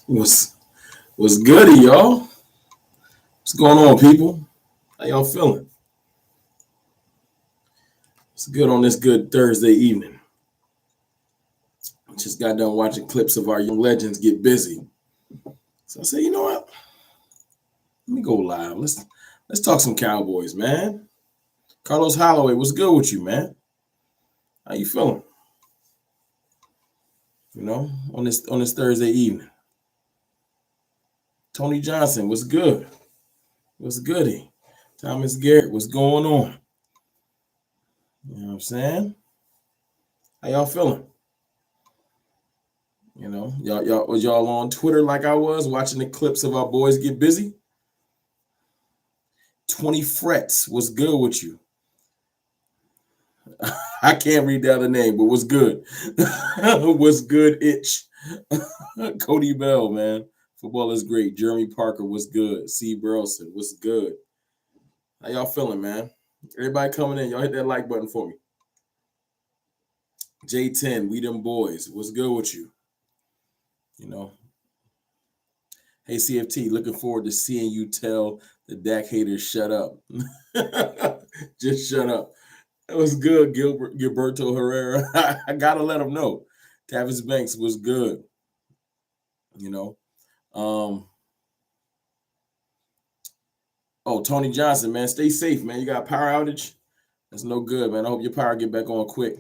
What's goody, y'all? What's going on, people? How y'all feeling? It's good on this good Thursday evening. Just got done watching clips of our young legends get busy. So I said, you know what? Let me go live. Let's talk some Cowboys, man. Carlos Holloway, what's good with you, man? How you feeling? On this Thursday evening. Tony Johnson, what's good? What's goody? Thomas Garrett, what's going on? You know what I'm saying? How y'all feeling? Y'all was y'all on Twitter like I was watching the clips of our boys get busy? 20 frets. What's good with you? I can't read the other name, but what's good? What's good, itch? Cody Bell, man. Football is great. Jeremy Parker, what's good? C. Burleson, what's good? How y'all feeling, man? Everybody coming in, y'all hit that like button for me. J10, we them boys. What's good with you? Hey, CFT, looking forward to seeing you tell the Dak haters shut up. Just shut up. That was good, Gilberto Herrera. I got to let him know. Tavis Banks was good. Tony Johnson, man, stay safe, man. You got a power outage? That's no good, man. I hope your power get back on quick.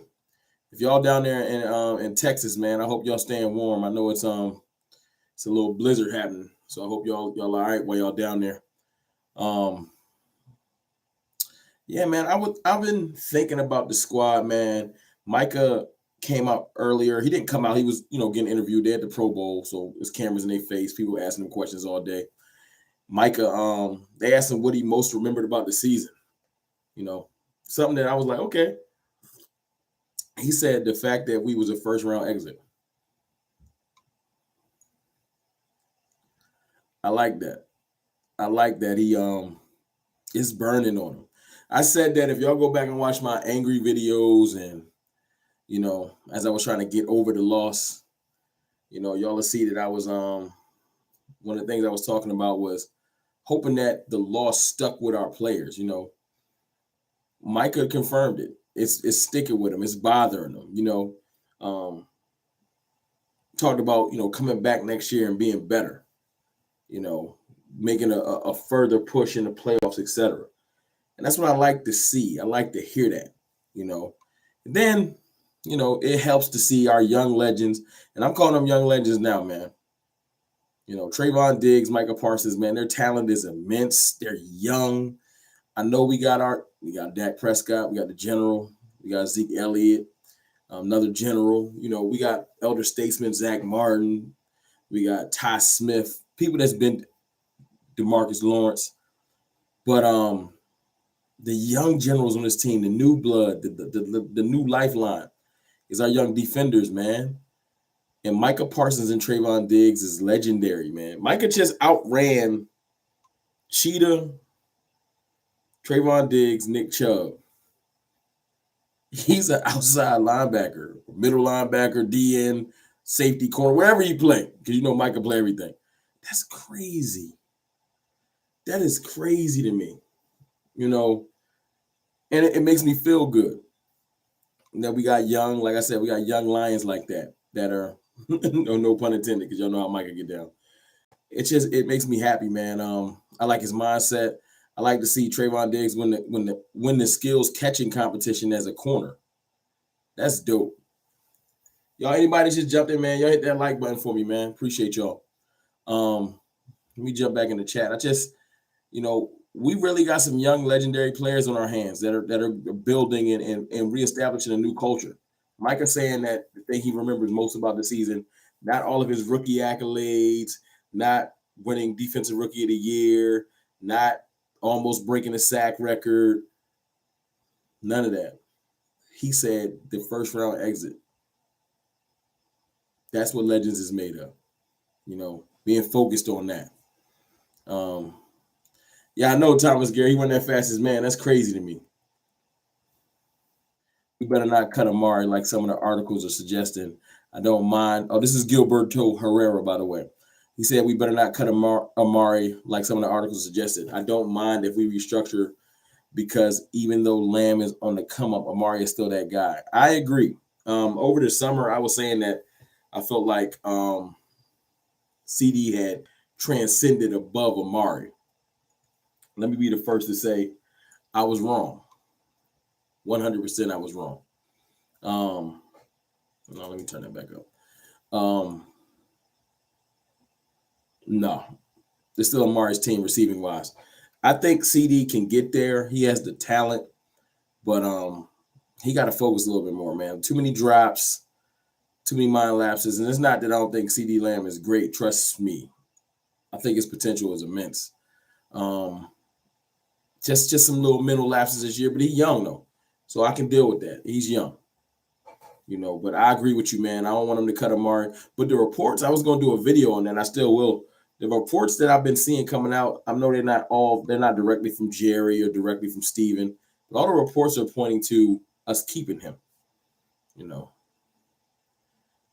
If y'all down there in Texas, man, I hope y'all staying warm. I know it's a little blizzard happening, so I hope y'all all right while y'all down there. Yeah, man, I've been thinking about the squad, man. Micah came out earlier. He didn't come out. He was, getting interviewed. They had the Pro Bowl, so there's cameras in their face. People asking him questions all day. Micah, they asked him what he most remembered about the season. Something that I was like, okay. He said the fact that we was a first round exit. I like that. I like that he it's burning on him. I said that if y'all go back and watch my angry videos and as I was trying to get over the loss, y'all will see that I was one of the things I was talking about was hoping that the loss stuck with our players. Micah confirmed it. It's sticking with him. It's bothering him. Talked about coming back next year and being better. Making a further push in the playoffs, etc. And that's what I like to see. I like to hear that. And then it helps to see our young legends, and I'm calling them young legends now, man. Trayvon Diggs, Micah Parsons, man, their talent is immense. They're young. I know we got Dak Prescott, we got the general, we got Zeke Elliott, another general. We got elder statesman Zach Martin, we got Ty Smith, people that's been DeMarcus Lawrence, but the young generals on this team, the new blood, the new lifeline is our young defenders, man. And Micah Parsons and Trayvon Diggs is legendary, man. Micah just outran Cheetah, Trayvon Diggs, Nick Chubb. He's an outside linebacker, middle linebacker, DN, safety, corner, wherever you play, because Micah play everything. That's crazy. That is crazy to me, and it makes me feel good that we got young, like I said, we got young lions like that are, no pun intended, because y'all know how Micah get down. It makes me happy, man. I like his mindset. I like to see Trayvon Diggs win the skills catching competition as a corner. That's dope. Y'all, anybody just jumped in, man. Y'all hit that like button for me, man. Appreciate y'all. Let me jump back in the chat. I just, we really got some young legendary players on our hands that are building and reestablishing a new culture. Micah saying that the thing he remembers most about the season, not all of his rookie accolades, not winning defensive rookie of the year, not almost breaking a sack record, none of that. He said the first round exit. That's what Legends is made of, being focused on that. Yeah, I know Thomas Gary, he went that fastest, man. That's crazy to me. We better not cut Amari like some of the articles are suggesting. I don't mind. Oh, this is Gilberto Herrera, by the way. He said we better not cut Amari like some of the articles suggested. I don't mind if we restructure because even though Lamb is on the come up, Amari is still that guy. I agree. Over the summer, I was saying that I felt like CD had transcended above Amari. Let me be the first to say I was wrong. 100% I was wrong. No, let me turn that back up. No, it's still Amari's team receiving wise. I think CD can get there. He has the talent, but he got to focus a little bit more, man. Too many drops, too many mind lapses, and it's not that I don't think CD Lamb is great. Trust me, I think his potential is immense. Just some little mental lapses this year, but he's young though, so I can deal with that. He's young. But I agree with you, man. I don't want him to cut Amari. But the reports, I was going to do a video on that. I still will. The reports that I've been seeing coming out, I know they're not directly from Jerry or directly from Steven, but all the reports are pointing to us keeping him.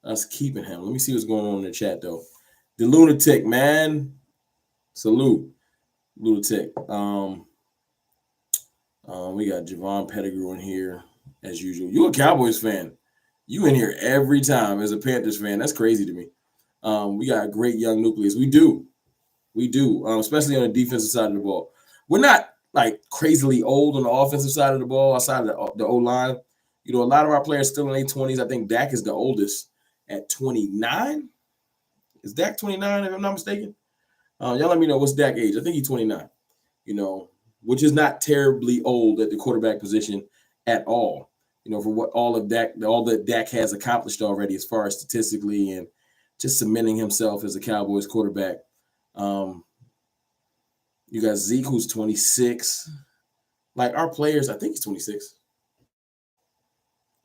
Us keeping him. Let me see what's going on in the chat, though. The Lunatic, man. Salute. Lunatic. We got Javon Pettigrew in here, as usual. You a Cowboys fan. You in here every time as a Panthers fan. That's crazy to me. We got a great young nucleus. We do, especially on the defensive side of the ball. We're not like crazily old on the offensive side of the ball, outside of the O-line. A lot of our players still in their 20s. I think Dak is the oldest at 29. Is Dak 29, if I'm not mistaken? Y'all let me know what's Dak's age. I think he's 29, which is not terribly old at the quarterback position at all. For what all that Dak has accomplished already as far as statistically and just cementing himself as a Cowboys quarterback. You got Zeke, who's 26. Like our players, I think he's 26.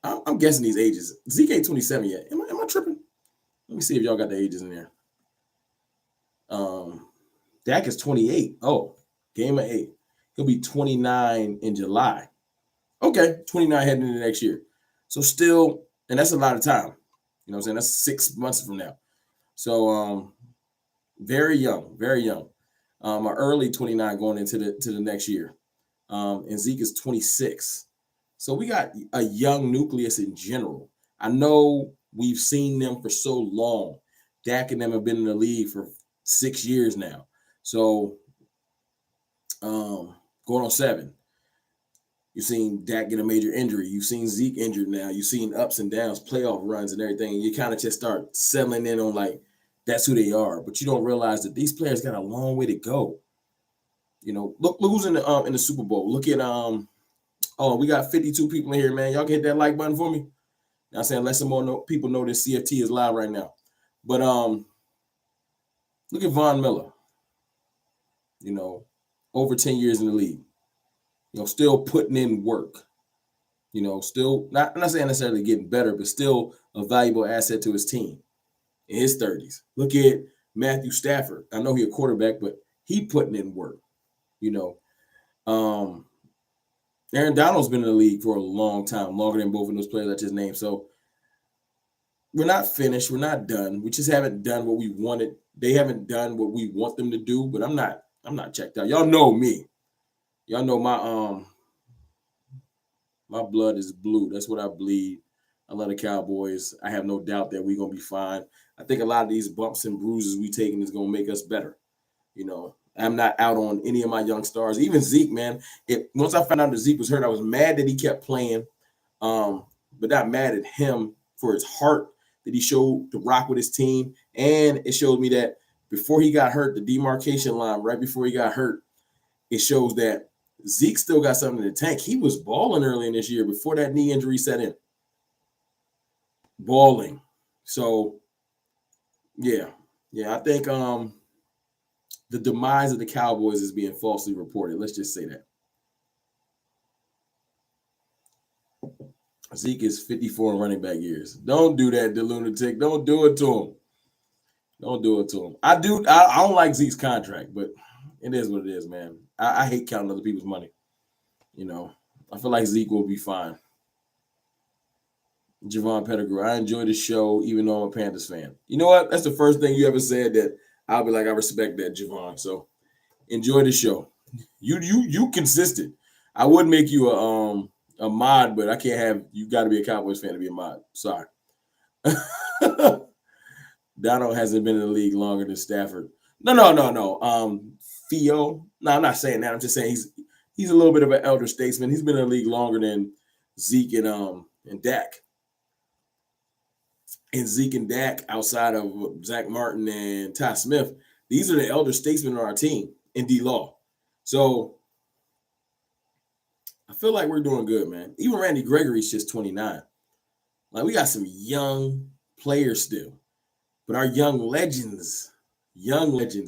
I'm guessing these ages. Zeke ain't 27 yet. Am I tripping? Let me see if y'all got the ages in there. Dak is 28. Oh, game of 8. He'll be 29 in July. Okay, 29 heading into next year. So still, and that's a lot of time. You know what I'm saying? That's 6 months from now. So very young, very young. Early 29 going into the next year. And Zeke is 26. So we got a young nucleus in general. I know we've seen them for so long. Dak and them have been in the league for 6 years now. So going on 7. You've seen Dak get a major injury. You've seen Zeke injured now. You've seen ups and downs, playoff runs and everything. And you kind of just start settling in on like, that's who they are. But you don't realize that these players got a long way to go. Look who's in the Super Bowl. Look at we got 52 people in here, man. Y'all can hit that like button for me. I'm saying let some more people know this CFT is live right now. But look at Von Miller. Over 10 years in the league. Still putting in work. Still not saying necessarily getting better, but still a valuable asset to his team in his 30s. Look at Matthew Stafford. I know he's a quarterback, but he putting in work. Aaron Donald's been in the league for a long time, longer than both of those players I just named. So we're not finished. We're not done. We just haven't done what we wanted. They haven't done what we want them to do, but I'm not checked out. Y'all know me. Y'all know my blood is blue. That's what I bleed. I love the Cowboys. I have no doubt that we're going to be fine. I think a lot of these bumps and bruises we taking is going to make us better. I'm not out on any of my young stars. Even Zeke, man. Once I found out that Zeke was hurt, I was mad that he kept playing, but not mad at him for his heart that he showed to rock with his team. And it showed me that before he got hurt, the demarcation line, right before he got hurt, it shows that Zeke still got something in the tank. He was balling early in this year before that knee injury set in. Balling. So, yeah, I think the demise of the Cowboys is being falsely reported. Let's just say that. Zeke is 54 in running back years. Don't do that, the lunatic. Don't do it to him. Don't do it to him. I don't like Zeke's contract, but it is what it is, man. I hate counting other people's money. I feel like Zeke will be fine. Javon Pettigrew, I enjoy the show, even though I'm a Panthers fan. You know what? That's the first thing you ever said that I'll be like, I respect that, Javon. So enjoy the show. You consistent. I would make you a mod, but I can't have you. Got to be a Cowboys fan to be a mod. Sorry. Donald hasn't been in the league longer than Stafford. No. Theo. No, I'm not saying that. I'm just saying he's a little bit of an elder statesman. He's been in the league longer than Zeke and Dak. And Zeke and Dak, outside of Zach Martin and Ty Smith, these are the elder statesmen on our team in D-Law. So I feel like we're doing good, man. Even Randy Gregory's just 29. Like, we got some young players still. But our young legends,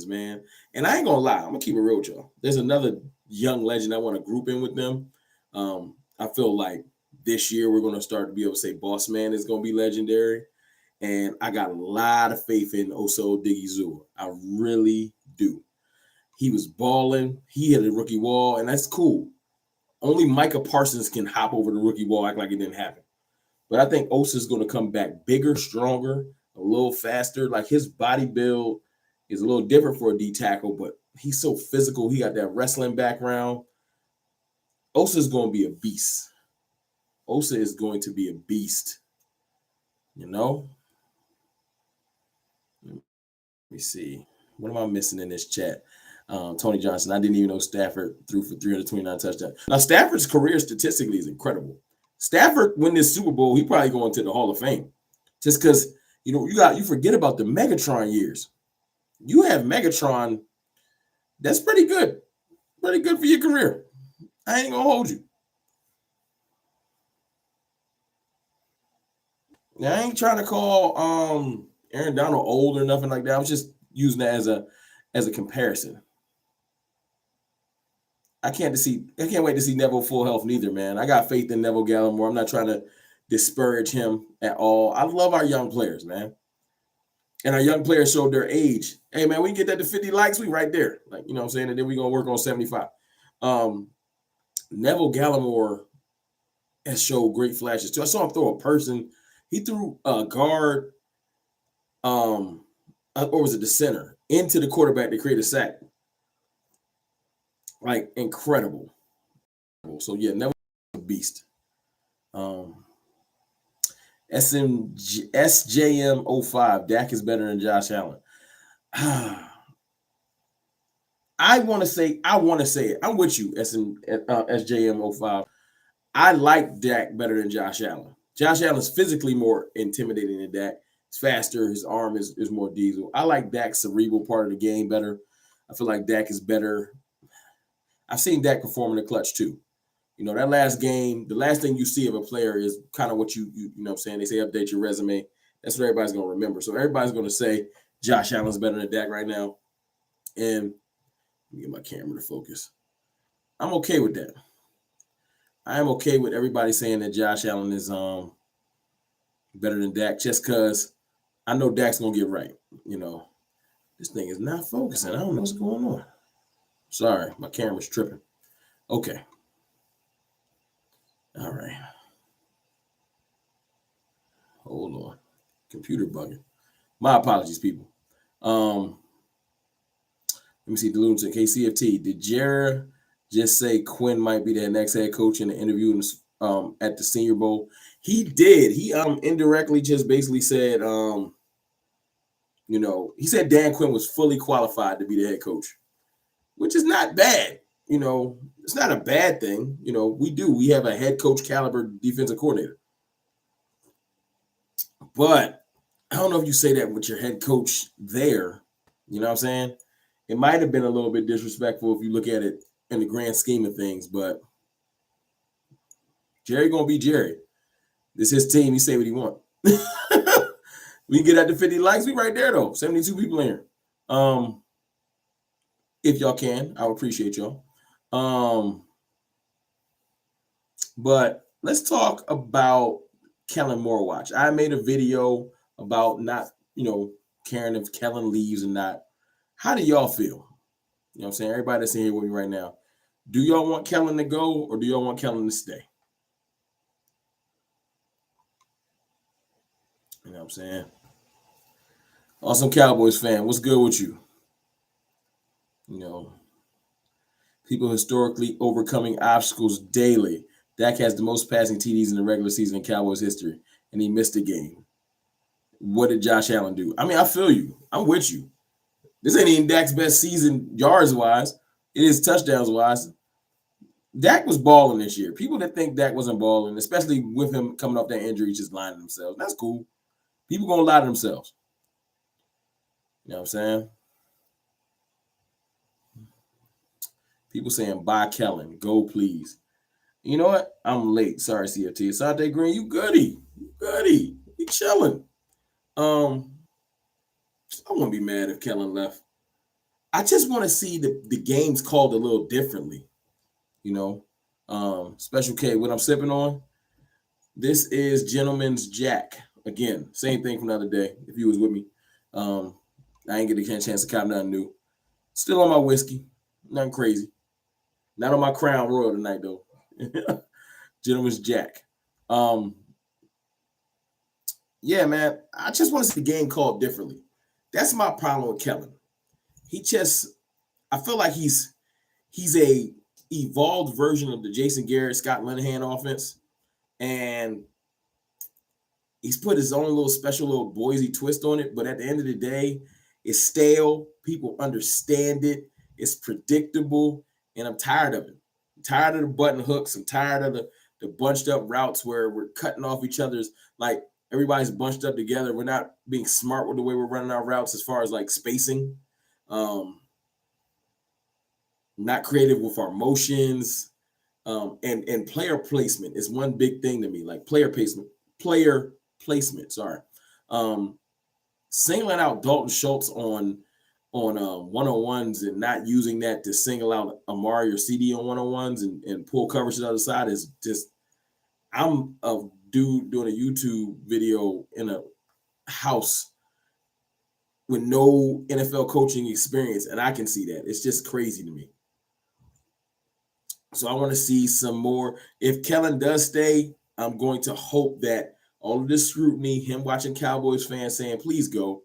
man. And I ain't going to lie. I'm going to keep it real with y'all. There's another young legend I want to group in with them. I feel like this year we're going to start to be able to say Boss Man is going to be legendary. And I got a lot of faith in Oso Odigizua. I really do. He was balling. He hit a rookie wall, and that's cool. Only Micah Parsons can hop over the rookie wall, act like it didn't happen. But I think Osa is going to come back bigger, stronger, a little faster. Like, his body build is a little different for a D tackle, but he's so physical. He got that wrestling background. Osa is going to be a beast. Osa is going to be a beast. You know? Let me see. What am I missing in this chat? Tony Johnson. I didn't even know Stafford threw for 329 touchdowns. Now, Stafford's career statistically is incredible. Stafford win this Super Bowl, he probably going to the Hall of Fame. Just because, you forget about the Megatron years. You have Megatron. That's pretty good. Pretty good for your career. I ain't going to hold you. Now, I ain't trying to call Aaron Donald old or nothing like that. I was just using that as a comparison. I can't wait to see Neville full health neither, man. I got faith in Neville Gallimore. I'm not trying to disparage him at all. I love our young players, man. And our young players showed their age. Hey, man, we get that to 50 likes, we right there. Like, you know what I'm saying? And then we're going to work on 75. Neville Gallimore has showed great flashes, too. I saw him throw a person. He threw a guard, or was it the center, into the quarterback to create a sack. Like, incredible. So, yeah, Neville a beast. SJM05, Dak is better than Josh Allen. I want to say it. I'm with you, SJM05. I like Dak better than Josh Allen. Josh Allen's physically more intimidating than Dak. He's faster. His arm is more diesel. I like Dak's cerebral part of the game better. I feel like Dak is better. I've seen Dak perform in the clutch too. That last game, the last thing you see of a player is kind of what you know what I'm saying? They say update your resume. That's what everybody's going to remember. So everybody's going to say Josh Allen's better than Dak right now. And let me get my camera to focus. I'm okay with that. I am okay with everybody saying that Josh Allen is better than Dak just because I know Dak's going to get right. This thing is not focusing. I don't know what's going on. Sorry, my camera's tripping. Okay. All right. Hold on. Computer bugging. My apologies, people. Let me see. Deluded to KCFT. Did Jared just say Quinn might be the next head coach in the interview at the Senior Bowl? He did. He indirectly just basically said, he said Dan Quinn was fully qualified to be the head coach, which is not bad. It's not a bad thing. We have a head coach caliber defensive coordinator. But I don't know if you say that with your head coach there. You know what I'm saying? It might have been a little bit disrespectful if you look at it in the grand scheme of things, but Jerry gonna be Jerry. This is his team. He say what he want. We can get at the 50 likes. We right there though. 72 people in here. If y'all can, I would appreciate y'all. But let's talk about Kellen Moore watch. I made a video about not, caring if Kellen leaves or not. How do y'all feel? You know what I'm saying? Everybody that's in here with me right now. Do y'all want Kellen to go or do y'all want Kellen to stay? You know what I'm saying? Awesome Cowboys fan. What's good with you? People historically overcoming obstacles daily. Dak has the most passing TDs in the regular season in Cowboys history, and he missed a game. What did Josh Allen do? I mean, I feel you. I'm with you. This ain't even Dak's best season yards wise. It is touchdowns wise. Dak was balling this year. People that think Dak wasn't balling, especially with him coming off that injury, just lying to themselves. That's cool. People gonna lie to themselves. You know what I'm saying? People saying, bye, Kellen. Go, please. You know what? I'm late. Sorry, CFT. Asante Green, you goody. You goody. You chilling. I wouldn't be mad if Kellen left. I just want to see the games called a little differently. You know, Special K, what I'm sipping on. This is Gentleman's Jack. Again, same thing from the other day. If you was with me, I ain't get a chance to cop nothing new. Still on my whiskey, nothing crazy. Not on my Crown Royal tonight though. Gentleman's Jack. Yeah, man. I just want to see the game called differently. That's my problem with Kellen. I feel like he's a evolved version of the Jason Garrett, Scott Linehan offense. And he's put his own little special little Boise twist on it. But at the end of the day, it's stale. People understand it. It's predictable. And I'm tired of it. I'm tired of the button hooks. I'm tired of the bunched up routes where we're cutting off each other's, like everybody's bunched up together. We're not being smart with the way we're running our routes as far as like spacing. Not creative with our motions. And player placement is one big thing to me, like player placement. Sorry. Singling out Dalton Schultz on one-on-ones and not using that to single out Amari or CD on one-on-ones and pull coverage to the other side is just, I'm a dude doing a YouTube video in a house with no NFL coaching experience, and I can see that. It's just crazy to me. So I want to see some more. If Kellen does stay, I'm going to hope that all of this scrutiny, him watching Cowboys fans saying, please go,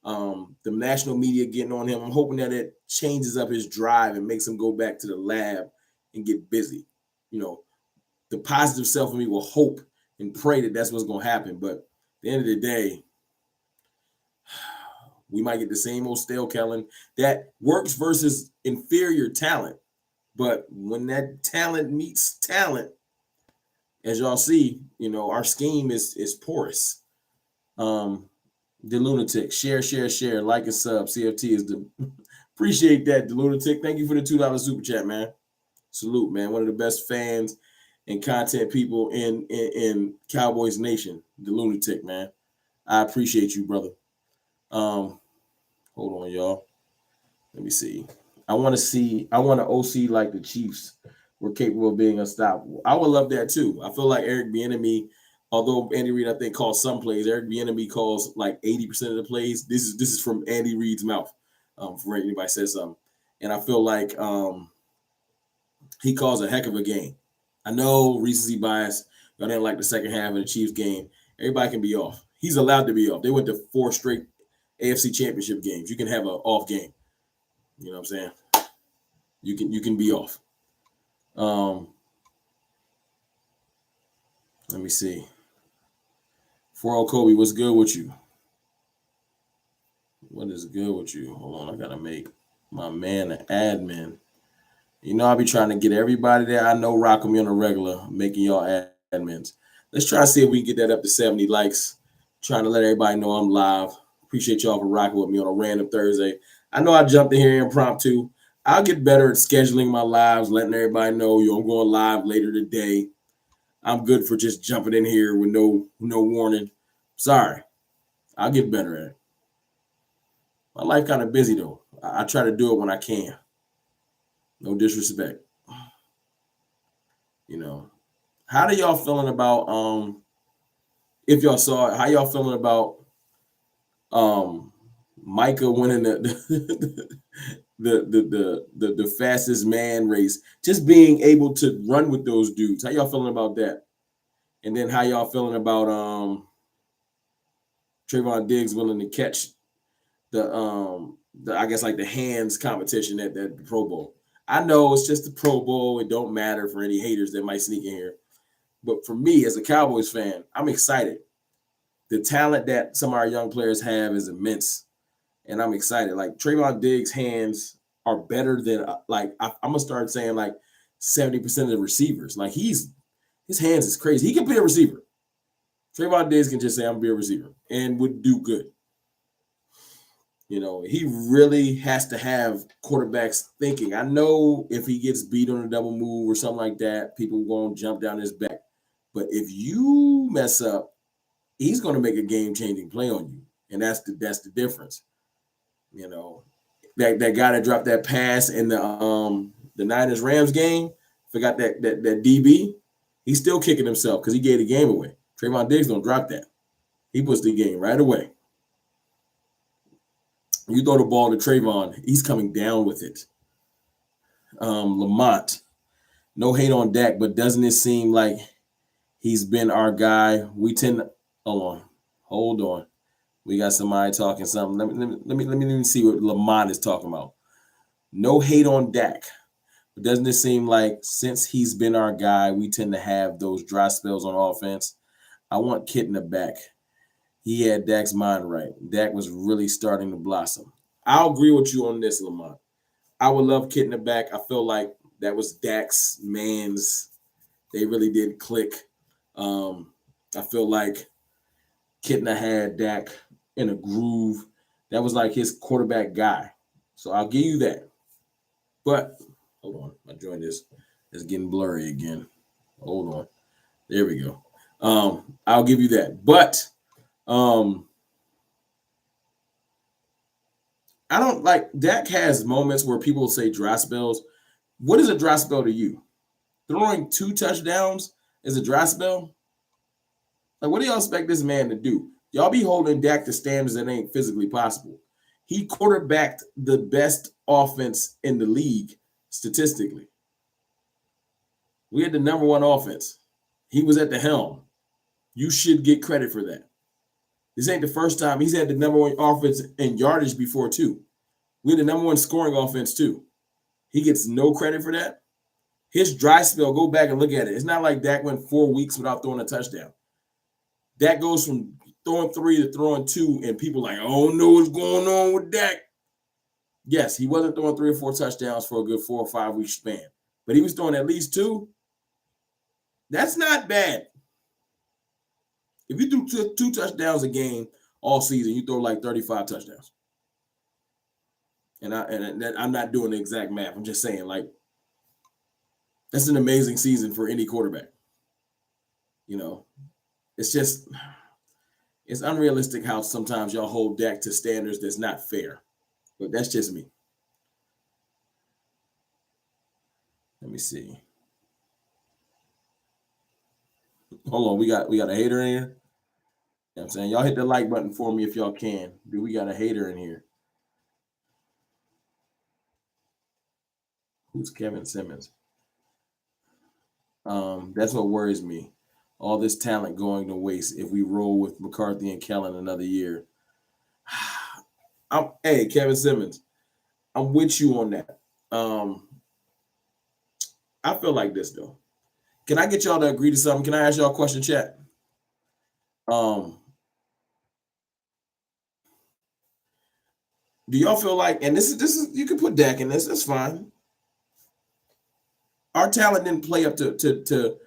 the national media getting on him, I'm hoping that it changes up his drive and makes him go back to the lab and get busy. You know, the positive self of me will hope and pray that that's what's going to happen. But at the end of the day, we might get the same old stale Kellen that works versus inferior talent. But when that talent meets talent, as y'all see, you know, our scheme is porous. The Lunatic, share, like and sub. CFT is the appreciate that, the Lunatic. Thank you for the $2 super chat, man. Salute, man. One of the best fans and content people in Cowboys Nation, the Lunatic, man. I appreciate you, brother. Hold on, y'all. Let me see. I want to OC like the Chiefs were capable of being unstoppable. I would love that too. I feel like Eric Bieniemy, although Andy Reid I think calls some plays, Eric Bieniemy calls like 80% of the plays. This is from Andy Reid's mouth. For anybody says something, and I feel like he calls a heck of a game. I know recency bias. Y'all didn't like the second half of the Chiefs game. Everybody can be off. He's allowed to be off. They went to 4 straight AFC Championship games. You can have an off game. You know what I'm saying? You can be off. Let me see. 4-0 Kobe, what's good with you? What is good with you? Hold on, I gotta make my man an admin. You know, I'll be trying to get everybody that I know rocking me on a regular, making y'all admins. Let's try to see if we can get that up to 70 likes. Trying to let everybody know I'm live. Appreciate y'all for rocking with me on a random Thursday. I know I jumped in here impromptu. I'll get better at scheduling my lives, letting everybody know, I'm going live later today. I'm good for just jumping in here with no warning. Sorry. I'll get better at it. My life kind of busy, though. I try to do it when I can. No disrespect. You know. How do y'all feeling about, if y'all saw it, how y'all feeling about Micah winning the fastest man race, just being able to run with those dudes? How y'all feeling about that? And then how y'all feeling about Trayvon Diggs willing to catch the I guess like the hands competition at the Pro Bowl? I know it's just the Pro Bowl. It don't matter for any haters that might sneak in here. But for me, as a Cowboys fan, I'm excited. The talent that some of our young players have is immense, and I'm excited. Like Trayvon Diggs' hands are better than I'm gonna start saying like 70% of the receivers. Like his hands is crazy. He can be a receiver. Trayvon Diggs can just say I'm gonna be a receiver and would do good. He really has to have quarterbacks thinking. I know if he gets beat on a double move or something like that, people won't jump down his back. But if you mess up, he's going to make a game-changing play on you, and that's the difference. That guy that dropped that pass in the Niners Rams game, forgot that DB, he's still kicking himself because he gave the game away. Trayvon Diggs don't drop that. He puts the game right away. You throw the ball to Trayvon, he's coming down with it. Lamont, no hate on Dak, but doesn't it seem like he's been our guy? We tend to hold on. We got somebody talking something. Let me see what Lamont is talking about. No hate on Dak, but doesn't it seem like since he's been our guy, we tend to have those dry spells on offense? I want Kitna back. He had Dak's mind right. Dak was really starting to blossom. I'll agree with you on this, Lamont. I would love Kitna back. I feel like that was Dak's man's. They really did click. I feel like Kitna had Dak in a groove. That was like his quarterback guy. So I'll give you that. But hold on. I joined this. It's getting blurry again. Hold on. There we go. I'll give you that. But I don't like Dak has moments where people say dry spells. What is a dry spell to you? Throwing 2 touchdowns is a dry spell? Like, what do y'all expect this man to do? Y'all be holding Dak to standards that ain't physically possible. He quarterbacked the best offense in the league statistically. We had the number 1 offense. He was at the helm. You should get credit for that. This ain't the first time. He's had the number 1 offense in yardage before, too. We had the number 1 scoring offense, too. He gets no credit for that. His dry spell, go back and look at it. It's not like Dak went 4 weeks without throwing a touchdown. Dak goes from throwing 3 to throwing 2, and people like, oh, no, what's going on with Dak? Yes, he wasn't throwing 3 or 4 touchdowns for a good 4 or 5 week span, but he was throwing at least 2. That's not bad. If you do 2 touchdowns a game all season, you throw like 35 touchdowns. And I'm not doing the exact math. I'm just saying, like, that's an amazing season for any quarterback. It's unrealistic how sometimes y'all hold Dak to standards that's not fair. But that's just me. Let me see. Hold on, we got a hater in here. You know what I'm saying? Y'all hit the like button for me if y'all can. Do we got a hater in here? Who's Kevin Simmons? That's what worries me. All this talent going to waste if we roll with McCarthy and Kellen another year. Hey, Kevin Simmons, I'm with you on that. I feel like this, though. Can I get y'all to agree to something? Can I ask y'all a question, chat? Do y'all feel like, and this is you can put Dak in this, that's fine. Our talent didn't play up to the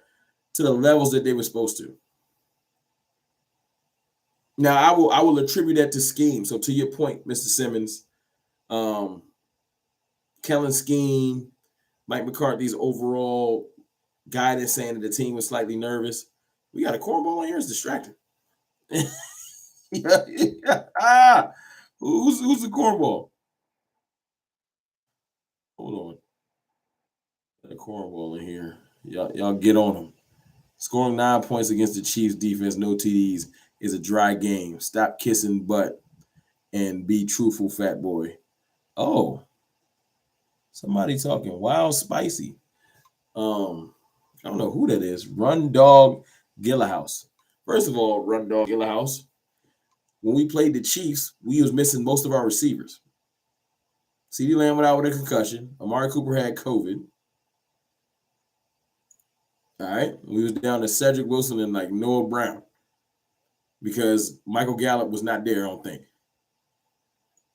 levels that they were supposed to. Now, I will attribute that to scheme. So to your point, Mr. Simmons, Kellen's scheme, Mike McCarthy's overall guidance saying that the team was slightly nervous. We got a cornball in here. It's distracting. yeah. Who's the cornball? Hold on. Got a cornball in here. Y'all get on him. Scoring 9 points against the Chiefs defense, no TDs, is a dry game. Stop kissing butt and be truthful, fat boy. Oh, somebody talking wild spicy. I don't know who that is. Run Dog Gillahouse. First of all, Run Dog Gillahouse, when we played the Chiefs, we was missing most of our receivers. CeeDee Lamb went out with a concussion. Amari Cooper had COVID. All right. We was down to Cedric Wilson and like Noah Brown because Michael Gallup was not there, I don't think.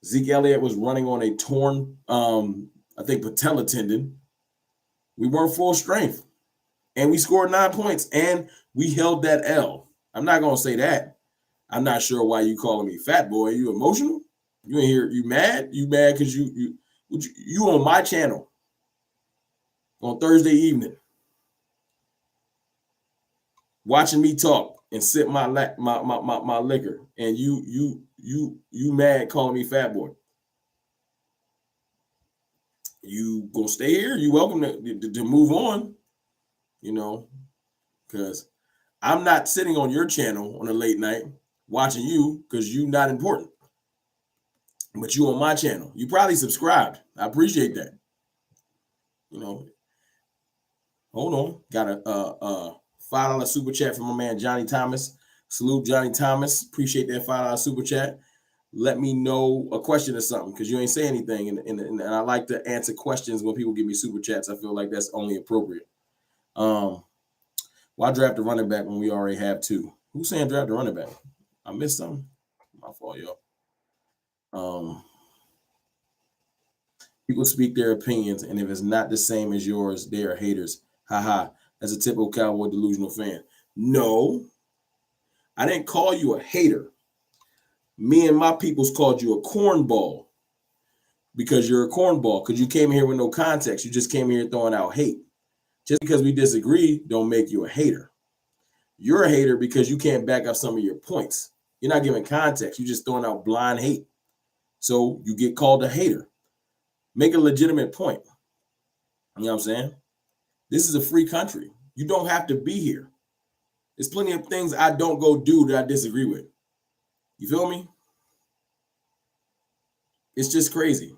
Zeke Elliott was running on a torn, I think, patella tendon. We weren't full strength. And we scored 9 points. And we held that L. I'm not going to say that. I'm not sure why you calling me fat boy. Are you emotional? You in here? You mad? You mad because you on my channel on Thursday evening watching me talk and sip my liquor, and you mad calling me fat boy. You gonna stay here? You welcome to move on, because I'm not sitting on your channel on a late night watching you because you not important. But you on my channel. You probably subscribed. I appreciate that. Hold on. Got a $5 super chat from my man Johnny Thomas. Salute Johnny Thomas. Appreciate that $5 super chat. Let me know a question or something because you ain't say anything. And I like to answer questions when people give me super chats. I feel like that's only appropriate. Why draft a running back when we already have 2? Who's saying draft a running back? I missed something. My fault, y'all. People speak their opinions, and if it's not the same as yours, they are haters. Haha. That's a typical Cowboy delusional fan. No, I didn't call you a hater. Me and my peoples called you a cornball because you're a cornball because you came here with no context. You just came here throwing out hate. Just because we disagree don't make you a hater. You're a hater because you can't back up some of your points. You're not giving context. You're just throwing out blind hate. So you get called a hater. Make a legitimate point. You know what I'm saying? This is a free country. You don't have to be here. There's plenty of things I don't go do that I disagree with. You feel me? It's just crazy.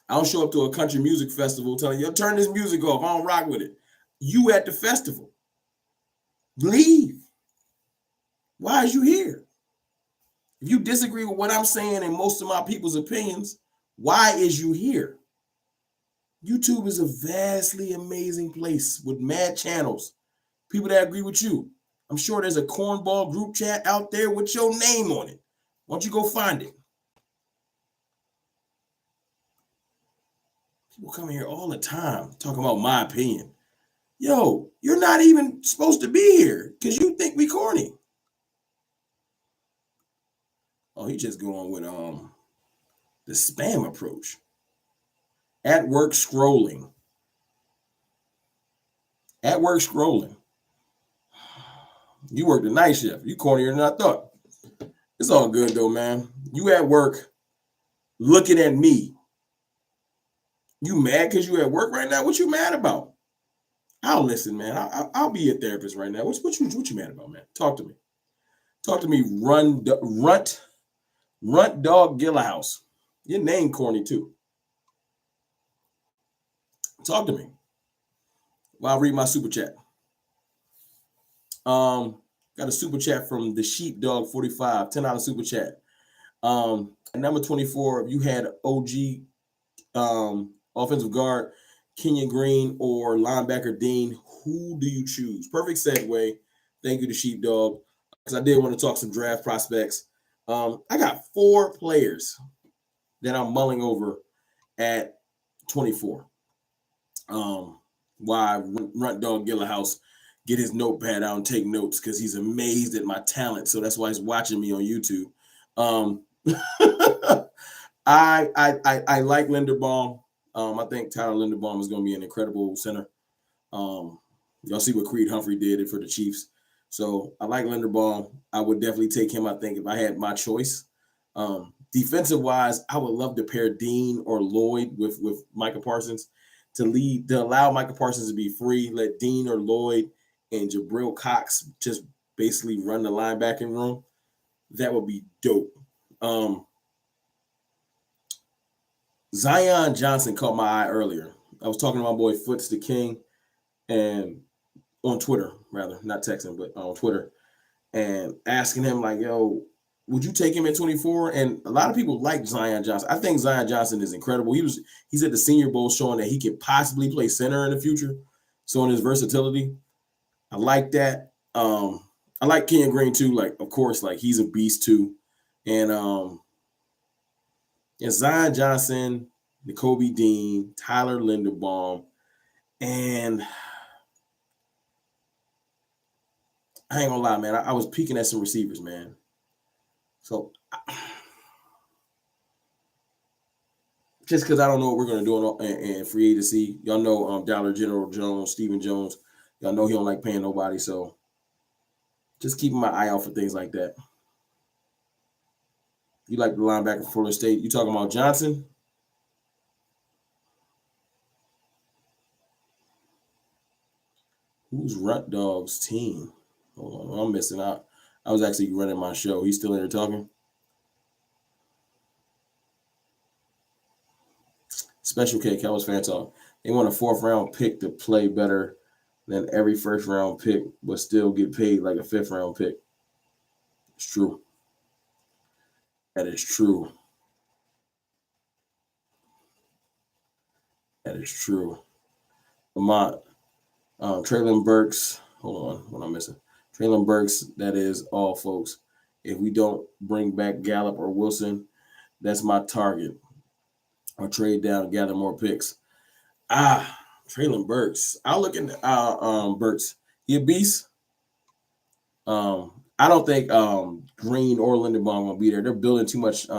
I don't show up to a country music festival telling you, turn this music off. I don't rock with it. You at the festival. Leave. Why is you here? If you disagree with what I'm saying and most of my people's opinions, why is you here? YouTube is a vastly amazing place with mad channels. People that agree with you. I'm sure there's a cornball group chat out there with your name on it. Why don't you go find it? People come here all the time talking about my opinion. Yo, you're not even supposed to be here because you think we corny. Oh, he just going with the spam approach. At work scrolling. At work scrolling. You work the night shift. You cornier than I thought. It's all good though, man. You at work looking at me. You mad because you at work right now? What you mad about? I'll listen, man. I'll be your therapist right now. What you mad about, man? Talk to me. Talk to me. Runt dog Gillahouse. Your name corny too. Talk to me. While I read my super chat. Got a super chat from the Sheepdog 45, $10 super chat. At number 24, you had OG offensive guard Kenyon Green or linebacker Dean. Who do you choose? Perfect segue. Thank you to Sheepdog, because I did want to talk some draft prospects. I got 4 players that I'm mulling over at 24. Why Runt Dog Gillahouse get his notepad out and take notes because he's amazed at my talent. So that's why he's watching me on YouTube. I like Linderbaum. I think Tyler Linderbaum is going to be an incredible center. Y'all see what Creed Humphrey did for the Chiefs. So I like Linderbaum. I would definitely take him, I think, if I had my choice. Defensive wise, I would love to pair Dean or Lloyd with Micah Parsons to allow Micah Parsons to be free, let Dean or Lloyd and Jabril Cox just basically run the linebacking room. That would be dope. Zion Johnson caught my eye earlier. I was talking to my boy Foots the King and on Twitter, rather, not texting, but on Twitter, and asking him like, yo, would you take him at 24? And a lot of people like Zion Johnson. I think Zion Johnson is incredible. He's at the Senior Bowl showing that he can possibly play center in the future. So in his versatility, I like that. I like Ken Green too. Like, of course, like he's a beast too. And Zion Johnson, N'Kobe Dean, Tyler Linderbaum, and I ain't gonna lie, man. I was peeking at some receivers, man. So just because I don't know what we're gonna do in free agency, y'all know Dollar General Jones, Stephen Jones. Y'all know he don't like paying nobody, so just keeping my eye out for things like that. You like the linebacker from Florida State? You talking about Johnson? Who's Runt Dog's team? Hold on, I'm missing out. I was actually running my show. He's still in there talking. Special K, Cowboys fan talk. They want a 4th-round pick to play better than every 1st-round pick, but still get paid like a 5th-round pick. It's true. That is true. That is true. Lamont, Traylon Burks. Hold on, what am I missing? Traylon Burks. That is all, folks. If we don't bring back Gallup or Wilson, that's my target. Or trade down and gather more picks. Traylon Burks. I'll look into Burks. He a beast. I don't think Green or Linderbaum will be there. They're building too much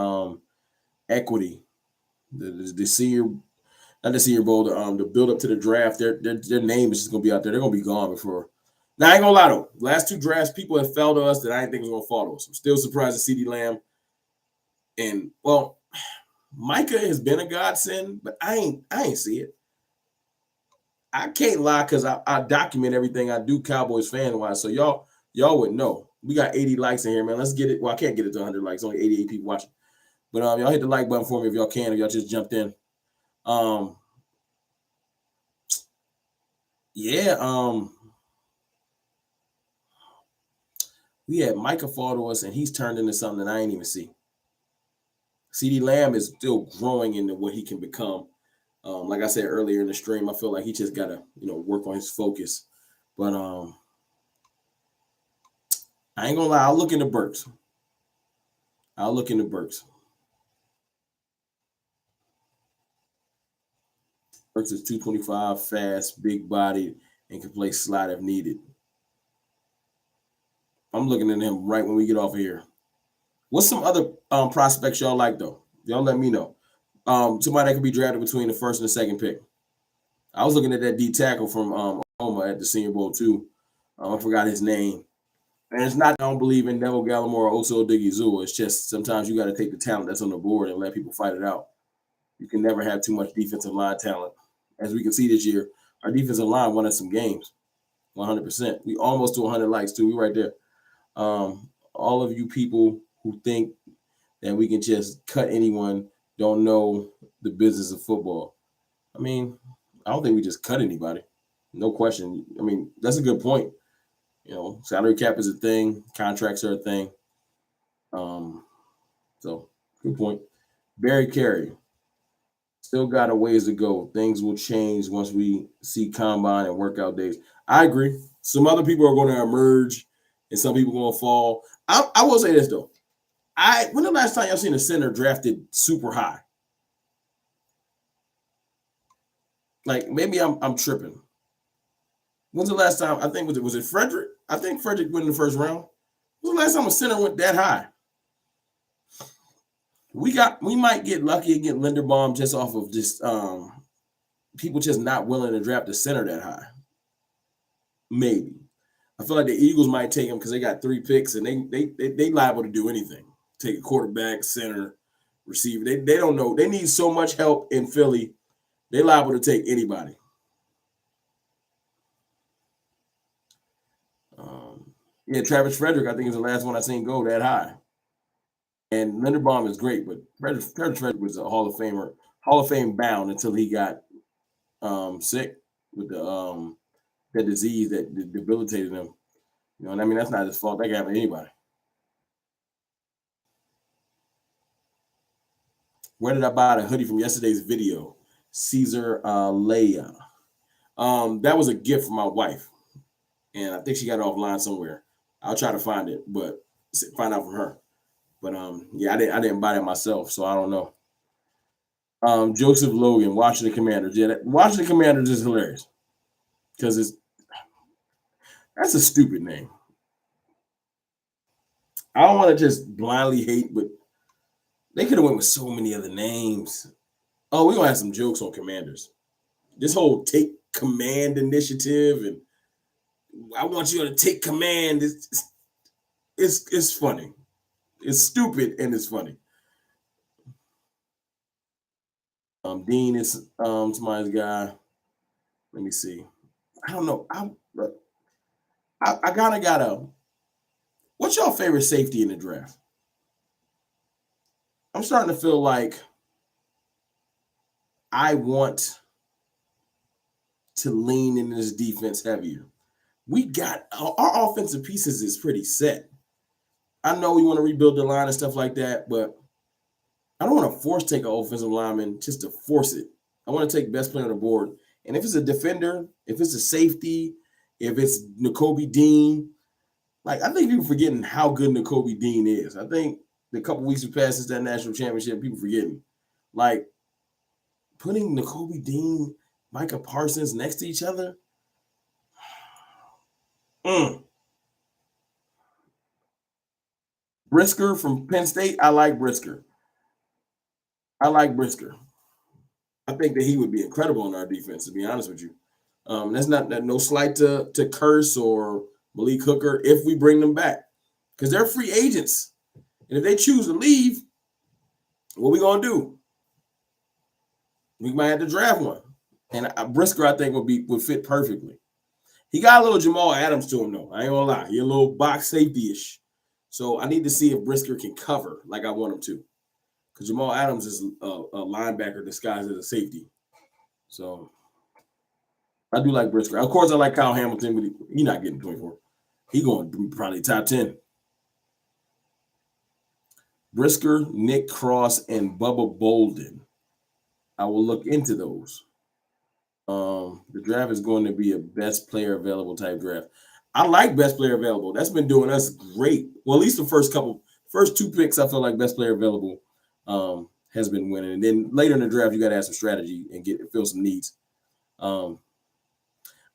equity. The senior, not the Senior Bowl, the build up to the draft. Their name is just gonna be out there. They're gonna be gone before. Now I ain't gonna lie though. Last 2 drafts, people have fell to us that I didn't think was gonna fall to us. I'm still surprised at CeeDee Lamb. And well, Micah has been a godsend, but I ain't see it. I can't lie because I document everything I do Cowboys fan wise. So y'all would know. We got 80 likes in here, man. Let's get it. Well, I can't get it to 100 likes. Only 88 people watching. But y'all hit the like button for me if y'all can. If y'all just jumped in. We had Micah fall to us, and he's turned into something that I ain't even see. CeeDee Lamb is still growing into what he can become. Like I said earlier in the stream, I feel like he just gotta, work on his focus. But I ain't gonna lie, I'll look into Burks. Burks is 225, fast, big bodied, and can play slot if needed. I'm looking at him right when we get off of here. What's some other prospects y'all like though? Y'all let me know. Somebody that could be drafted between the 1st and the 2nd pick. I was looking at that D tackle from Oklahoma at the Senior Bowl too. I forgot his name. And it's not that I don't believe in Neville Gallimore or Oso Odigizua. It's just sometimes you got to take the talent that's on the board and let people fight it out. You can never have too much defensive line talent. As we can see this year, our defensive line won us some games, 100%. We almost to 100 likes too. We right there. All of you people who think that we can just cut anyone don't know the business of football. I mean, I don't think we just cut anybody. No question. I mean, that's a good point. Salary cap is a thing. Contracts are a thing. So good point. Barry Carey. Still got a ways to go. Things will change once we see combine and workout days. I agree. Some other people are going to emerge and some people are going to fall. I will say this though. When the last time y'all seen a center drafted super high? Like maybe I'm tripping. When's the last time? I think was it Frederick? I think Frederick went in the 1st round. When's the last time a center went that high? We might get lucky and get Linderbaum just off of just people just not willing to draft a center that high. Maybe. I feel like the Eagles might take him because they got 3 picks and they liable to do anything. Take a quarterback, center, receiver. They don't know. They need so much help in Philly. They liable to take anybody. Travis Frederick, I think, is the last one I seen go that high. And Linderbaum is great, but Travis Frederick was a Hall of Famer, Hall of Fame bound until he got sick with the disease that debilitated him. And I mean that's not his fault. That can happen to anybody. Where did I buy the hoodie from yesterday's video? Caesar Leia. That was a gift from my wife, and I think she got it offline somewhere. I'll try to find it, but find out from her. But yeah, I didn't buy that myself, so I don't know. Joseph Logan, Washington Commanders. Yeah, Washington Commanders is hilarious because that's a stupid name. I don't want to just blindly hate, but they could have went with so many other names. Oh, we're gonna have some jokes on Commanders. This whole take command initiative, and I want you to take command. It's funny. It's stupid and it's funny. Dean is somebody's guy. Let me see. I don't know. I kind of gotta. What's your favorite safety in the draft? I'm starting to feel like I want to lean in this defense heavier. We got our offensive pieces is pretty set. I know we want to rebuild the line and stuff like that, but I don't want to force take an offensive lineman just to force it. I want to take best player on the board. And if it's a defender, if it's a safety, if it's Nakobe Dean, like I think people forgetting how good Nakobe Dean is. I think the couple weeks have passed since that national championship, people forgetting. Like putting Nakobe Dean, Micah Parsons next to each other. Brisker from Penn State, I like Brisker. I think that he would be incredible on our defense, to be honest with you. That's not no slight to Curse or Malik Hooker if we bring them back. Because they're free agents. And if they choose to leave, what we going to do? We might have to draft one. And Brisker, I think, would fit perfectly. He got a little Jamal Adams to him, though. I ain't going to lie. He a little box safety-ish. So I need to see if Brisker can cover like I want him to. Because Jamal Adams is a linebacker disguised as a safety. So I do like Brisker. Of course, I like Kyle Hamilton, but he's not getting 24. He going probably top 10. Brisker, Nick Cross, and Bubba Bolden. I will look into those. The draft is going to be a best player available type draft. I like best player available. That's been doing us great. Well, at least the first two picks, I feel like best player available has been winning. And then later in the draft, you got to have some strategy and fill some needs. I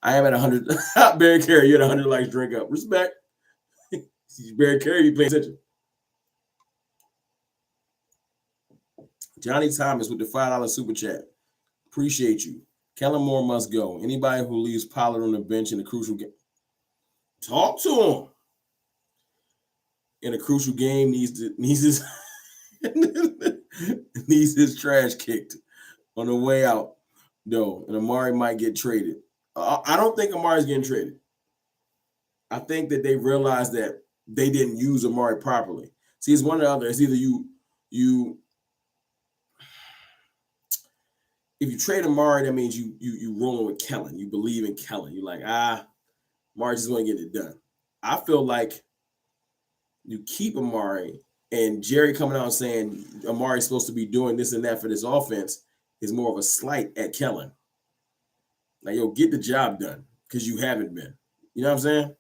am at 100. Barry Carey, you're at 100 likes. Drink up. Respect. Barry Carey, you paying attention. Johnny Thomas with the $5 super chat. Appreciate you. Kellen Moore must go. Anybody who leaves Pollard on the bench in a crucial game, talk to him. In a crucial game, needs his needs his trash kicked on the way out. No, and Amari might get traded. I don't think Amari's getting traded. I think that they realized that they didn't use Amari properly. See, it's one or the other. It's either you if you trade Amari, that means you rolling with Kellen. You believe in Kellen. You're like, Amari just want to get it done. I feel like you keep Amari, and Jerry coming out and saying Amari's supposed to be doing this and that for this offense is more of a slight at Kellen. Like, yo, get the job done because you haven't been. You know what I'm saying?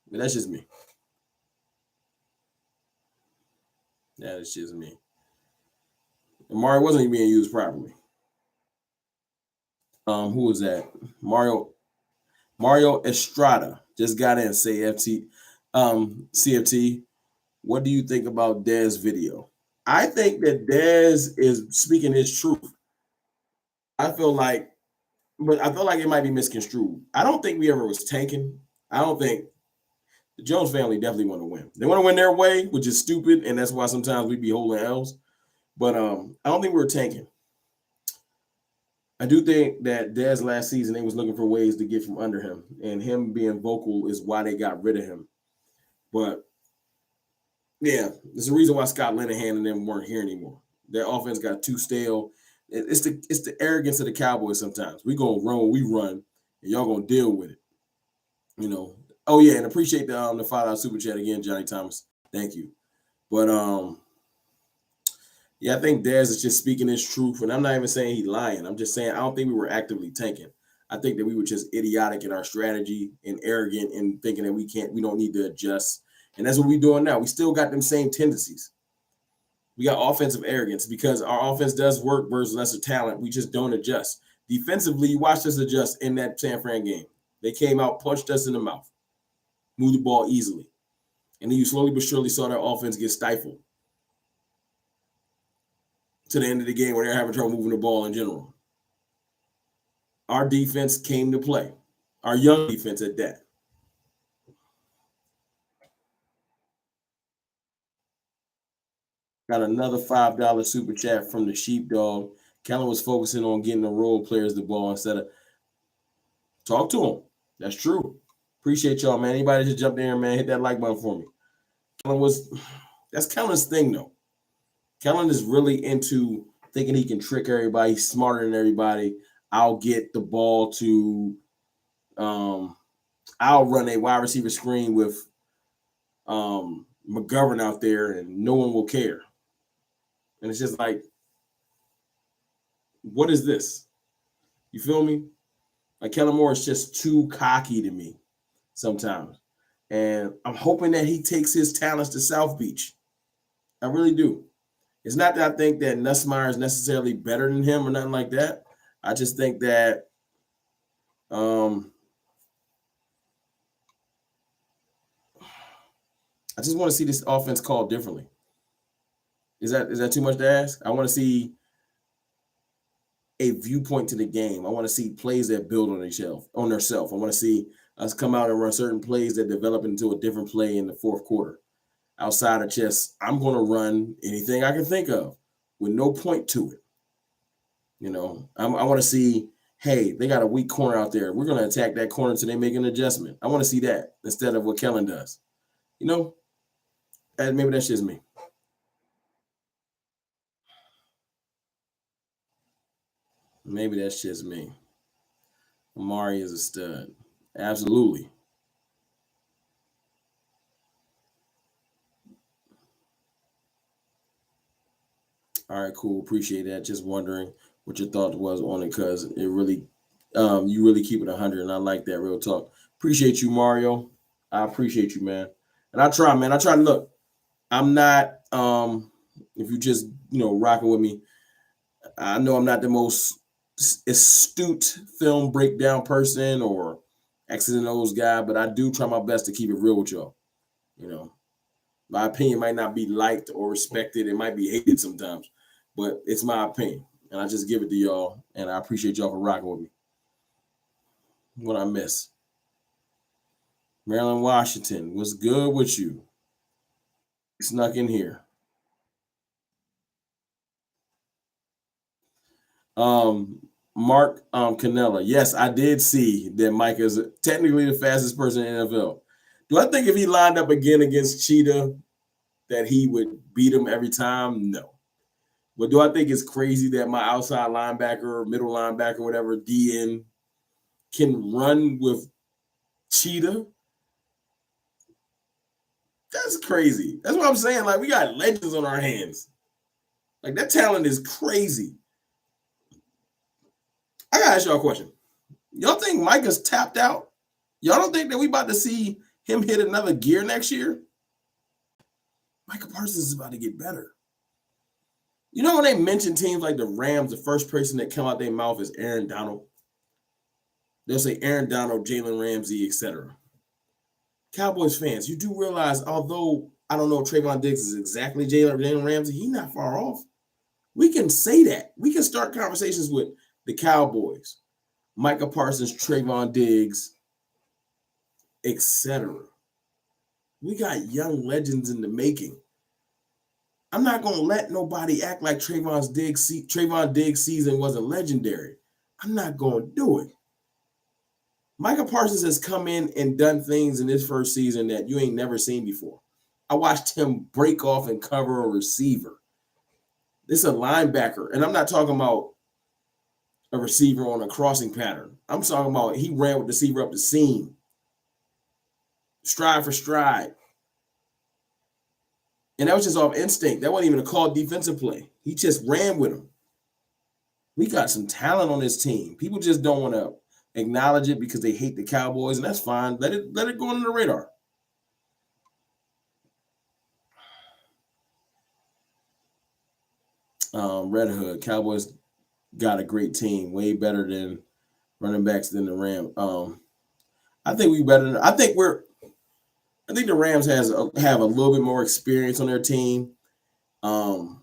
But that's just me. That is just me. Amari wasn't being used properly. Who was that? Mario Estrada just got in. Say CFT. What do you think about Dez video? I think that Dez is speaking his truth. I feel like it might be misconstrued. I don't think we ever was tanking. I don't think the Jones family definitely want to win. They want to win their way, which is stupid, and that's why sometimes we be holding L's. But I don't think we were tanking. I do think that Dez last season, they was looking for ways to get from under him, and him being vocal is why they got rid of him. But yeah, there's a reason why Scott Linehan and them weren't here anymore. Their offense got too stale. It's the arrogance of the Cowboys sometimes. We gonna run what we run, and y'all gonna deal with it. You know. Oh yeah, and appreciate the $5 super chat again, Johnny Thomas. Thank you. But Yeah, I think Dez is just speaking his truth, and I'm not even saying he's lying. I'm just saying I don't think we were actively tanking. I think that we were just idiotic in our strategy and arrogant in thinking that we don't need to adjust. And that's what we're doing now. We still got them same tendencies. We got offensive arrogance because our offense does work versus lesser talent. We just don't adjust. Defensively, you watched us adjust in that San Fran game. They came out, punched us in the mouth, moved the ball easily. And then you slowly but surely saw their offense get stifled to the end of the game where they're having trouble moving the ball in general. Our defense came to play. Our young defense at that. Got another $5 super chat from the Sheepdog. Kellen was focusing on getting the role players the ball instead of talk to them. That's true. Appreciate y'all, man. Anybody just jump in, man, hit that like button for me. That's Kellen's thing, though. Kellen is really into thinking he can trick everybody. He's smarter than everybody. I'll get the ball to I'll run a wide receiver screen with McGovern out there and no one will care. And it's just like, what is this? You feel me? Like Kellen Moore is just too cocky to me sometimes. And I'm hoping that he takes his talents to South Beach. I really do. It's not that I think that Nussmeier is necessarily better than him or nothing like that. I just think that I just want to see this offense called differently. Is that too much to ask? I want to see a viewpoint to the game. I want to see plays that build on themselves. I want to see us come out and run certain plays that develop into a different play in the fourth quarter. Outside of just, I'm going to run anything I can think of with no point to it. You know, I want to see, hey, they got a weak corner out there. We're going to attack that corner until they make an adjustment. I want to see that instead of what Kellen does. You know, and maybe that's just me. Maybe that's just me. Amari is a stud. Absolutely. All right, cool. Appreciate that. Just wondering what your thought was on it because it really, you really keep it 100, and I like that real talk. Appreciate you, Mario. I appreciate you, man. And I try, man. I try to look. I'm not. If you just rocking with me, I know I'm not the most astute film breakdown person or X's and O's guy, but I do try my best to keep it real with y'all. You know, my opinion might not be liked or respected. It might be hated sometimes, but it's my opinion. And I just give it to y'all. And I appreciate y'all for rocking with me. What I miss. Maryland, Washington. What's good with you? Snuck in here. Mark Canella. Yes, I did see that Mike is technically the fastest person in the NFL. Do I think if he lined up again against Cheetah that he would beat him every time? No. But do I think it's crazy that my outside linebacker, middle linebacker, whatever, DN can run with Cheetah? That's crazy. That's what I'm saying. Like, we got legends on our hands. Like, that talent is crazy. I gotta ask y'all a question. Y'all think Micah's tapped out? Y'all don't think that we about to see him hit another gear next year? Micah Parsons is about to get better. You know when they mention teams like the Rams, the first person that come out their mouth is Aaron Donald. They'll say Aaron Donald, Jalen Ramsey, etc. Cowboys fans, you do realize, although I don't know if Trayvon Diggs is exactly Jalen Ramsey, he's not far off. We can say that. We can start conversations with the Cowboys, Micah Parsons, Trayvon Diggs, etc. We got young legends in the making. I'm not going to let nobody act like Trayvon Diggs' season wasn't legendary. I'm not going to do it. Micah Parsons has come in and done things in his first season that you ain't never seen before. I watched him break off and cover a receiver. This is a linebacker, and I'm not talking about a receiver on a crossing pattern. I'm talking about he ran with the receiver up the seam, stride for stride. And that was just off instinct. That wasn't even a called defensive play. He just ran with him. We got some talent on this team. People just don't want to acknowledge it because they hate the Cowboys, and that's fine. Let it go under the radar. Red Hood, Cowboys got a great team, way better than running backs than the Rams. I think we better. I think the Rams have a little bit more experience on their team, and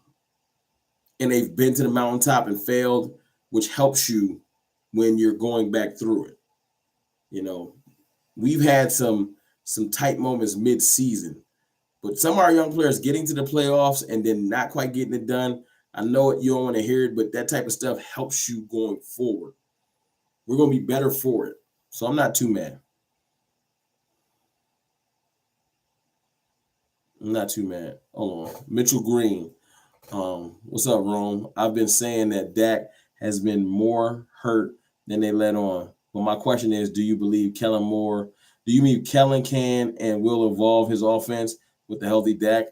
they've been to the mountaintop and failed, which helps you when you're going back through it. You know, we've had some tight moments mid-season, but some of our young players getting to the playoffs and then not quite getting it done. I know you don't want to hear it, but that type of stuff helps you going forward. We're going to be better for it. So I'm not too mad. Hold on. Mitchell Green. What's up, Rome? I've been saying that Dak has been more hurt than they let on. Well, my question is, do you believe Kellen Moore? Do you mean Kellen can and will evolve his offense with the healthy Dak?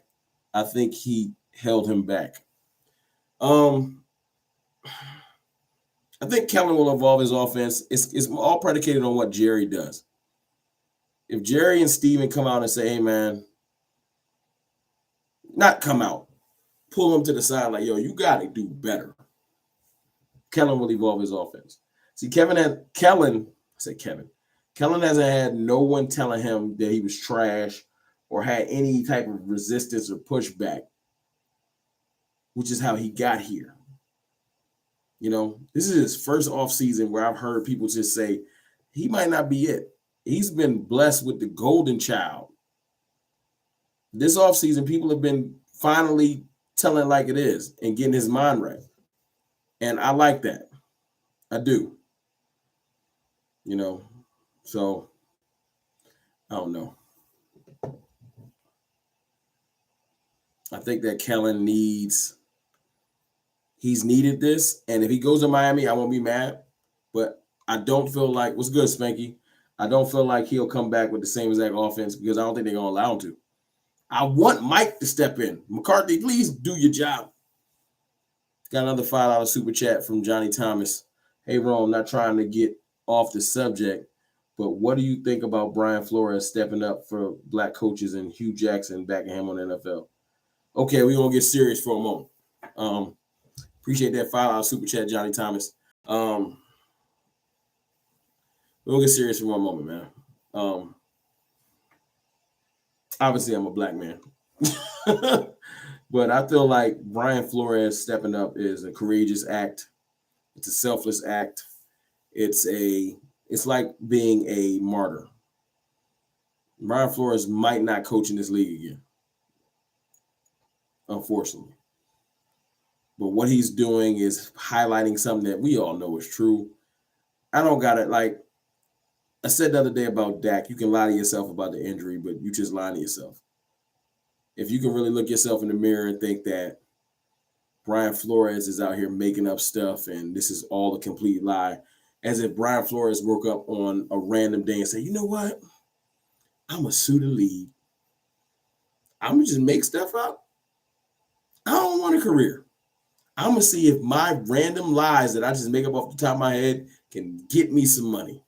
I think he held him back. I think Kellen will evolve his offense. It's all predicated on what Jerry does. If Jerry and Steven come out and say, hey, man, not come out, pull him to the side like, yo, you got to do better. Kellen will evolve his offense. See, Kellen hasn't had no one telling him that he was trash or had any type of resistance or pushback, which is how he got here. You know, this is his first offseason where I've heard people just say he might not be it. He's been blessed with the golden child. This offseason, people have been finally telling like it is and getting his mind right. And I like that. I do. You know, so I don't know. I think that Kellen he's needed this. And if he goes to Miami, I won't be mad. But I don't feel like, what's good, Spanky? I don't feel like he'll come back with the same exact offense because I don't think they're going to allow him to. I want Mike to step in. McCarthy, please do your job. Got another $5 super chat from Johnny Thomas. Hey, Rome, not trying to get off the subject, but what do you think about Brian Flores stepping up for black coaches and Hugh Jackson backing him on the NFL? Okay, we're going to get serious for a moment. Appreciate that $5 super chat, Johnny Thomas. We'll get serious for one moment, man. Obviously, I'm a black man. But I feel like Brian Flores stepping up is a courageous act. It's a selfless act. It's like being a martyr. Brian Flores might not coach in this league again, unfortunately. But what he's doing is highlighting something that we all know is true. I don't got it. Like I said the other day about Dak, you can lie to yourself about the injury, but you just lying to yourself. If you can really look yourself in the mirror and think that Brian Flores is out here making up stuff and this is all a complete lie, as if Brian Flores woke up on a random day and said, you know what? I'm going to sue the league. I'm going to just make stuff up. I don't want a career. I'm going to see if my random lies that I just make up off the top of my head can get me some money.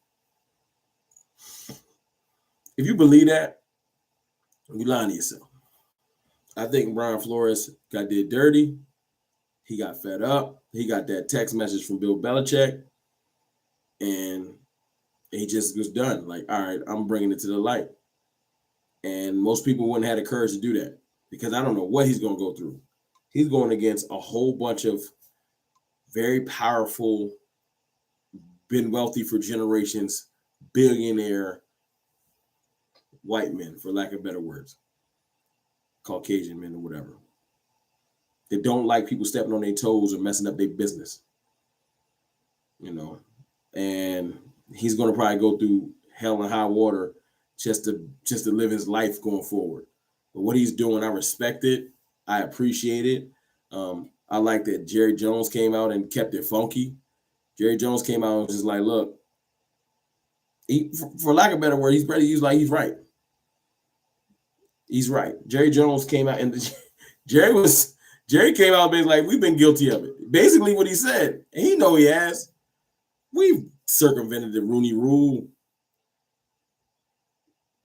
If you believe that, you're lying to yourself. I think Brian Flores got did dirty. He got fed up. He got that text message from Bill Belichick. And he just was done. Like, all right, I'm bringing it to the light. And most people wouldn't have the courage to do that because I don't know what he's going to go through. He's going against a whole bunch of very powerful, been wealthy for generations, billionaire white men, for lack of better words. Caucasian men or whatever. They don't like people stepping on their toes or messing up their business. You know, and he's going to probably go through hell and high water just to live his life going forward. But what he's doing, I respect it. I appreciate it. I like that Jerry Jones came out and kept it funky. Jerry Jones came out and was just like, look, for lack of a better word, he's right. He's right. Jerry Jones came out and Jerry was Jerry came out and like, we've been guilty of it. Basically what he said. And he know he has. We've circumvented the Rooney Rule.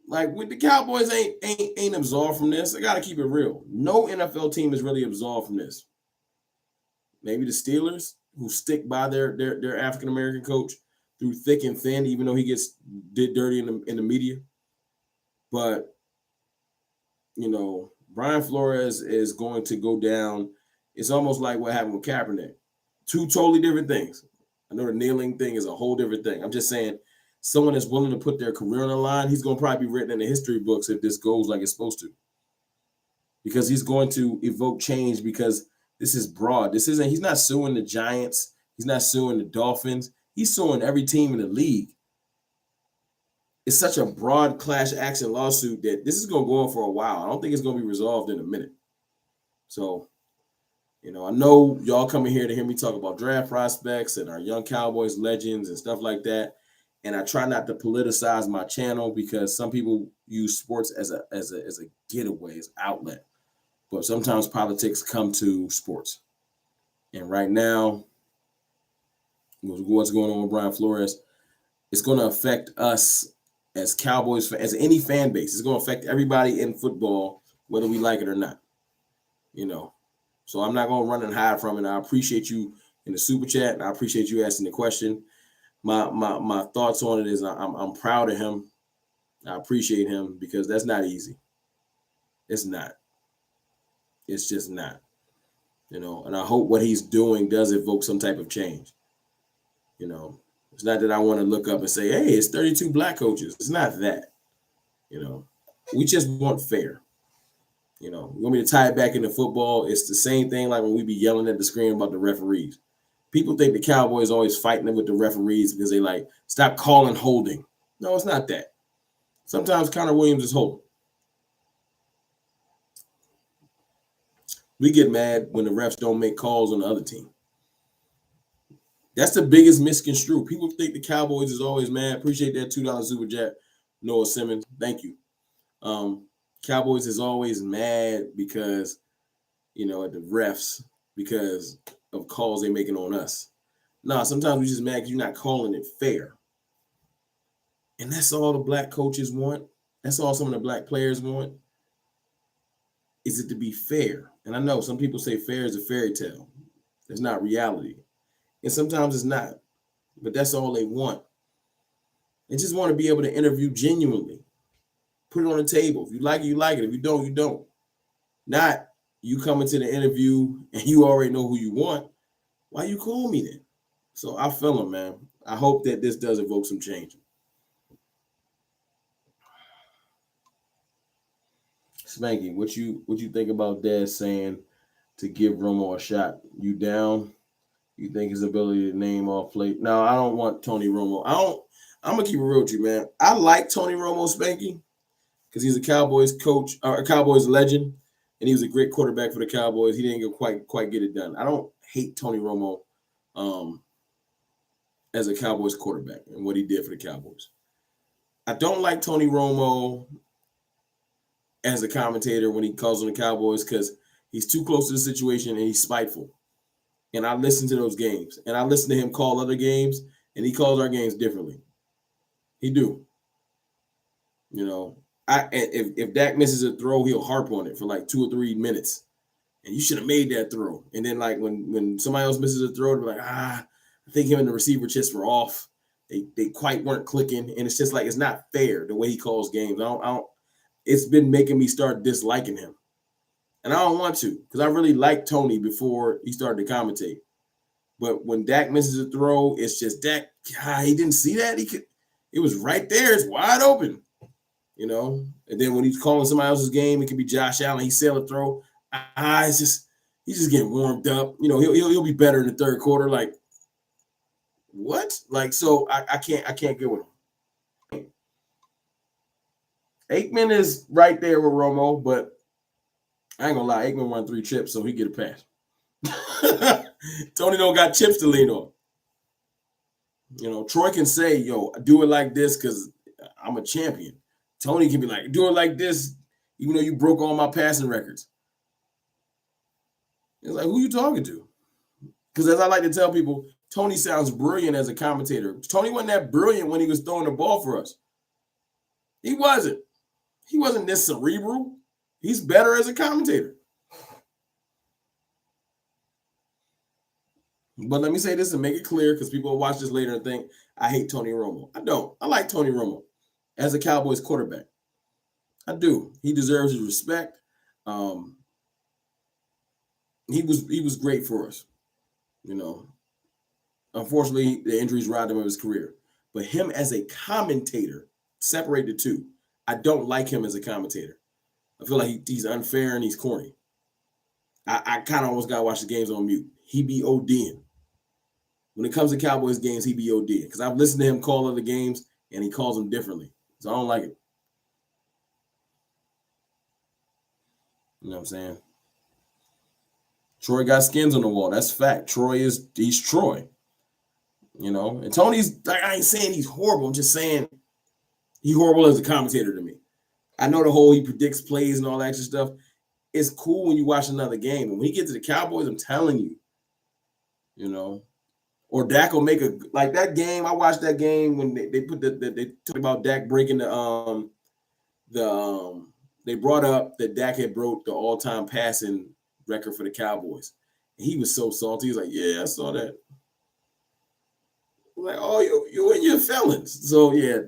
Like, with the Cowboys ain't absolved from this. I gotta keep it real. No NFL team is really absolved from this. Maybe the Steelers, who stick by their African American coach through thick and thin, even though he gets did dirty in the media. But Brian Flores is going to go down. It's almost like what happened with Kaepernick. Two totally different things. I know the kneeling thing is a whole different thing. I'm just saying, someone that's willing to put their career on the line, he's going to probably be written in the history books if this goes like it's supposed to. Because he's going to evoke change, because this is broad. He's not suing the Giants. He's not suing the Dolphins. He's suing every team in the league. It's such a broad class action lawsuit that this is going to go on for a while. I don't think it's going to be resolved in a minute. So, I know y'all coming here to hear me talk about draft prospects and our young Cowboys legends and stuff like that. And I try not to politicize my channel, because some people use sports as a getaway, as outlet. But sometimes politics come to sports. And right now, what's going on with Brian Flores, it's going to affect us as Cowboys, as any fan base. It's going to affect everybody in football, whether we like it or not. So I'm not going to run and hide from it. I appreciate you in the super chat, and I appreciate you asking the question. My thoughts on it is I'm proud of him. I appreciate him, because that's not easy. It's not. It's just not. And I hope what he's doing does evoke some type of change. It's not that I want to look up and say, hey, it's 32 black coaches. It's not that. We just want fair. You want me to tie it back into football? It's the same thing like when we be yelling at the screen about the referees. People think the Cowboys always fighting them with the referees because they like, stop calling holding. No, it's not that. Sometimes Connor Williams is holding. We get mad when the refs don't make calls on the other team. That's the biggest misconstrue. People think the Cowboys is always mad. Appreciate that $2 super chat, Noah Simmons. Thank you. Cowboys is always mad because, at the refs, because of calls they making on us. Nah, sometimes we just mad because you're not calling it fair. And that's all the black coaches want. That's all some of the black players want. Is it to be fair? And I know some people say fair is a fairy tale. It's not reality. And sometimes it's not. But that's all they want. They just want to be able to interview genuinely. Put it on the table. If you like it, you like it. If you don't, you don't. Not you coming to the interview and you already know who you want. Why you call me then? So I feel him, man. I hope that this does evoke some change. Spanky, what you think about Dez saying to give Romo a shot? You down? You think his ability to name off play? No, I don't want Tony Romo. I'm gonna keep it real with you, man. I like Tony Romo, Spanky, because he's a Cowboys coach, or a Cowboys legend, and he was a great quarterback for the Cowboys. He didn't quite get it done. I don't hate Tony Romo as a Cowboys quarterback and what he did for the Cowboys. I don't like Tony Romo as a commentator when he calls on the Cowboys, because he's too close to the situation and he's spiteful. And I listen to those games, and I listen to him call other games, and he calls our games differently. He do. If Dak misses a throw, he'll harp on it for like 2 or 3 minutes. And you should have made that throw. And then like when somebody else misses a throw, they're like, I think him and the receiver just were off. They quite weren't clicking. And it's just like, it's not fair the way he calls games. It's been making me start disliking him. And I don't want to, because I really liked Tony before he started to commentate. But when Dak misses a throw, it's just Dak, he didn't see that. It was right there. It's wide open. And then when he's calling somebody else's game, it could be Josh Allen. He sailed a throw. He's just getting warmed up. He'll be better in the third quarter. Like, what? Like, so I can't get with him. Aikman is right there with Romo, but I ain't gonna lie, Aikman won 3 chips, so he get a pass. Tony don't got chips to lean on. Troy can say, yo, do it like this because I'm a champion. Tony can be like, do it like this, even though you broke all my passing records. It's like, who you talking to? Because as I like to tell people, Tony sounds brilliant as a commentator. Tony wasn't that brilliant when he was throwing the ball for us. He wasn't. He wasn't this cerebral. He's better as a commentator. But let me say this and make it clear, because people will watch this later and think I hate Tony Romo. I don't. I like Tony Romo as a Cowboys quarterback. I do. He deserves his respect. He was great for us. You know, unfortunately, the injuries robbed him of his career. But him as a commentator, separate the two. I don't like him as a commentator. I feel like he's unfair and he's corny. I kind of almost got to watch the games on mute. He be ODing. When it comes to Cowboys games, he be ODing. Because I've listened to him call other games, and he calls them differently. So I don't like it. You know what I'm saying? Troy got skins on the wall. That's fact. He's Troy. You know? And Tony's, like, I ain't saying he's horrible. I'm just saying he's horrible as a commentator to me. I know the whole he predicts plays and all that extra stuff. It's cool when you watch another game. And when he gets to the Cowboys, I'm telling you, you know, or Dak will make like that game. I watched that game when they put they talked about Dak breaking they brought up that Dak had broke the all-time passing record for the Cowboys. And he was so salty. He was like, yeah, I saw that. I'm like, oh, you and your felons. So yeah.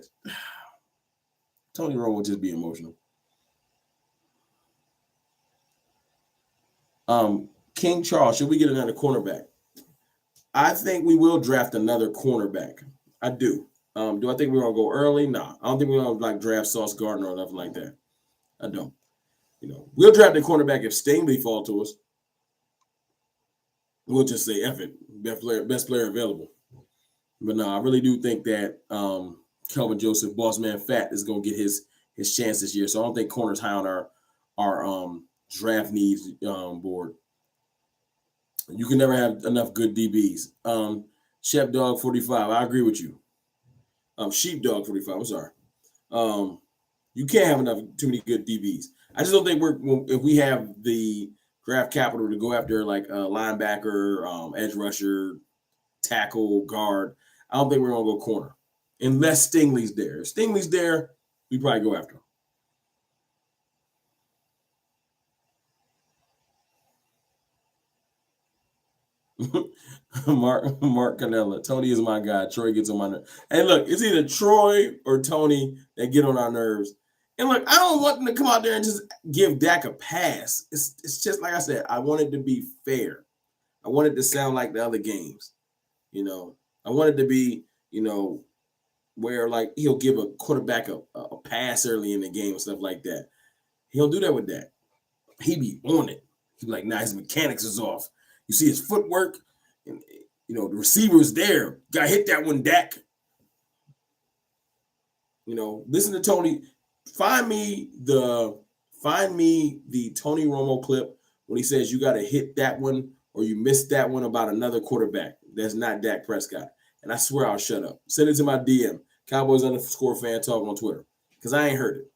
Tony Romo will just be emotional. King Charles, should we get another cornerback? I think we will draft another cornerback. I do. Do I think we're gonna go early? Nah. I don't think we're gonna like draft Sauce Gardner or nothing like that. I don't. You know, we'll draft a cornerback if Stingley falls to us. We'll just say F it. Best player available. But no, I really do think that Kelvin Joseph, boss man Fat, is gonna get his chance this year. So I don't think corner's high on our draft needs board. You can never have enough good DBs. Sheepdog 45, I agree with you. Sheepdog 45, I'm sorry. You can't have too many good DBs. I just don't think if we have the draft capital to go after like a linebacker, edge rusher, tackle, guard. I don't think we're gonna go corner unless Stingley's there. If Stingley's there, we probably go after him. Mark Canella. Tony is my guy. Troy gets on my nerves. And look, it's either Troy or Tony that get on our nerves. And look, I don't want them to come out there and just give Dak a pass. It's just like I said, I want it to be fair. I want it to sound like the other games. You know, I want it to be, you know, where like he'll give a quarterback a pass early in the game and stuff like that. He don't do that with Dak. He be on it. He's like, nah, his mechanics is off. You see his footwork, and you know the receiver's there. Got hit that one, Dak. You know, listen to Tony. Find me the Tony Romo clip when he says you got to hit that one or you missed that one about another quarterback that's not Dak Prescott. And I swear I'll shut up. Send it to my DM, Cowboys _ fan talk on Twitter, because I ain't heard it.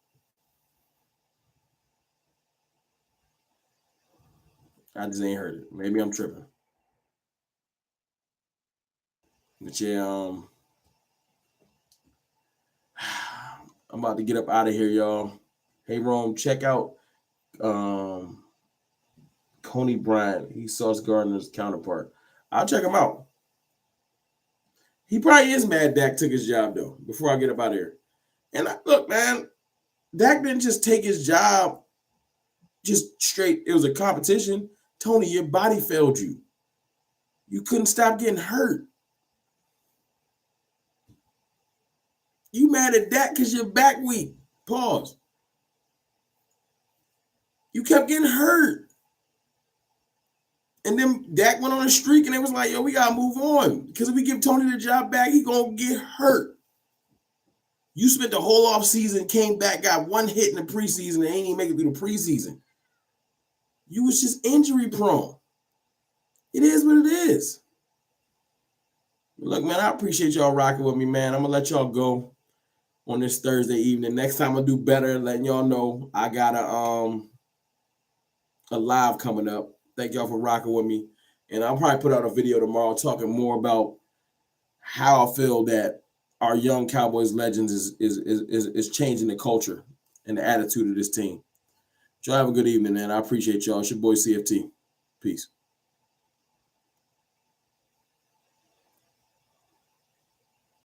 I just ain't heard it. Maybe I'm tripping. But yeah, I'm about to get up out of here, y'all. Hey, Rome, check out Coney Bryant. He's Sauce Gardner's counterpart. I'll check him out. He probably is mad Dak took his job, though, before I get up out of here. And look, man, Dak didn't just take his job just straight. It was a competition. Tony, your body failed you. You couldn't stop getting hurt. You mad at Dak because your back weak. Pause. You kept getting hurt. And then Dak went on a streak and it was like, yo, we got to move on. Because if we give Tony the job back, he going to get hurt. You spent the whole offseason, came back, got one hit in the preseason, and ain't even make it through the preseason. You was just injury prone. It is what it is. Look, man, I appreciate y'all rocking with me, man. I'm going to let y'all go on this Thursday evening. Next time I'll do better, letting y'all know I got a live coming up. Thank y'all for rocking with me. And I'll probably put out a video tomorrow talking more about how I feel that our young Cowboys legends is changing the culture and the attitude of this team. Y'all have a good evening, man. I appreciate y'all. It's your boy CFT. Peace.